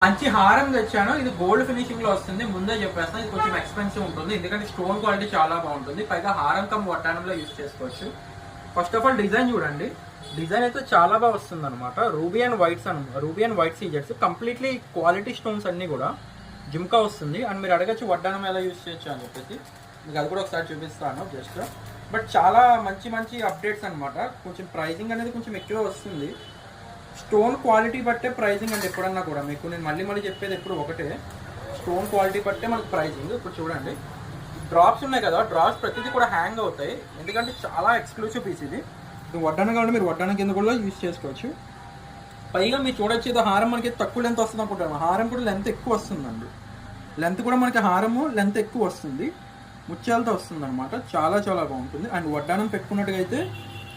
మంచి హారం తెచ్చాను. ఇది గోల్డ్ ఫినిషింగ్ లో వస్తుంది. ముందే చెప్పేస్తాను, ఇది కొంచెం ఎక్స్పెన్సివ్ ఉంటుంది ఎందుకంటే స్టోన్ క్వాలిటీ చాలా బాగుంటుంది. పైగా హారం కమ్ వడ్డానంలో యూజ్ చేసుకోవచ్చు. ఫస్ట్ ఆఫ్ ఆల్ డిజైన్ చూడండి. డిజైన్ అయితే చాలా బాగా వస్తుంది అనమాట. రూబీ అండ్ వైట్ సీజర్స్ కంప్లీట్లీ క్వాలిటీ స్టోన్స్ అన్ని కూడా జిమ్కా వస్తుంది. అండ్ మీరు అడగచ్చు వడ్డానం ఎలా యూజ్ చేయొచ్చు అని చెప్పేసి, మీకు అది కూడా ఒకసారి చూపిస్తాను జస్ట్. బట్ చాలా మంచి మంచి అప్డేట్స్ అనమాట. కొంచెం ప్రైజింగ్ అనేది కొంచెం ఎక్కువ వస్తుంది. స్టోన్ క్వాలిటీ బట్టే ప్రైజింగ్ అంటే ఎప్పుడన్నా కూడా మీకు నేను మళ్ళీ చెప్పేది ఎప్పుడు ఒకటే, స్టోన్ క్వాలిటీ బట్టే మనకు ప్రైజింగ్. ఇప్పుడు చూడండి డ్రాప్స్ ఉన్నాయి కదా, డ్రాప్స్ ప్రతిదీ కూడా హ్యాంగ్ అవుతాయి ఎందుకంటే చాలా ఎక్స్క్లూసివ్ పీస్ ఇది. వడ్డానం కాబట్టి మీరు వడ్డానం కింద కూడా యూజ్ చేసుకోవచ్చు. పైగా మీరు చూడొచ్చు ఏదో హారం మనకి తక్కువ లెంత్ వస్తుంది అనుకుంటాను, హారం కూడా లెంత్ ఎక్కువ వస్తుందండి. లెంత్ కూడా మనకి హారము లెంత్ ఎక్కువ వస్తుంది, ముత్యాలతో వస్తుంది అనమాట. చాలా చాలా బాగుంటుంది. అండ్ వడ్డానం పెట్టుకున్నట్టుగా అయితే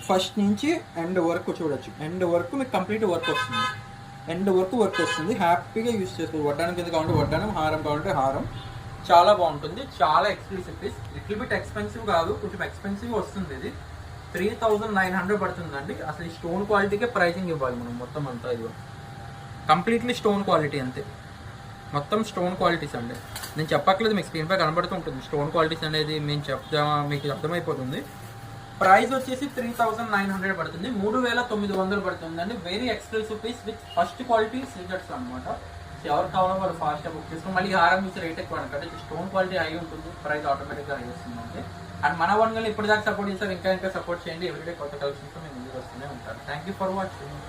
ఫస్ట్ నుంచి ఎండ్ వరకు చూడొచ్చు. ఎండ్ వరకు మీకు కంప్లీట్ వర్క్ వస్తుంది. ఎండ్ వరకు వర్క్ వస్తుంది. హ్యాపీగా యూజ్ చేసుకోవచ్చు. వడ్డానం కింద కావాలంటే వడ్డానం, హారం కావాలంటే హారం. చాలా బాగుంటుంది. చాలా exclusive piece. Little bit expensive కాదు, కొంచెం ఎక్స్పెన్సివ్ వస్తుంది. ఇది 3900 పడుతుందండి. అసలు ఈ స్టోన్ క్వాలిటీకే ప్రైజింగ్ ఇవ్వాలి మనం. మొత్తం అంతా ఇది కంప్లీట్లీ స్టోన్ క్వాలిటీ అంతే. మొత్తం స్టోన్ క్వాలిటీస్ అండి. నేను చెప్పట్లేదు, మీకు స్క్రీన్ పై కనబడుతూ ఉంటుంది స్టోన్ క్వాలిటీస్ అనేది. మీకు అర్థమైపోతుంది. ప్రైస్ వచ్చేసి 3900 పడుతుంది. 3900 పడుతుందండి. Very exclusive piece with first quality సీజర్స్ అనమాట. ఎవరు కావాలో వాళ్ళు ఫాస్ట్గా బుక్ చేసుకుని మళ్ళీ హారం నుంచి రేట్ ఎక్కువ అంటే స్టోన్ క్వాలిటీ హై ఉంటుంది, ప్రైస్ ఆటోమేటిక్గా హై వస్తుంది అంతే. అండ్ మన వన్ ఇప్పటిదాకా సపోర్ట్ చేస్తారు, ఇంకా సపోర్ట్ చేయండి. ఎవ్రీడే కొత్త కలెక్షన్తో మేము ముందుకు వస్తూనే ఉంటారు. Thank you for watching.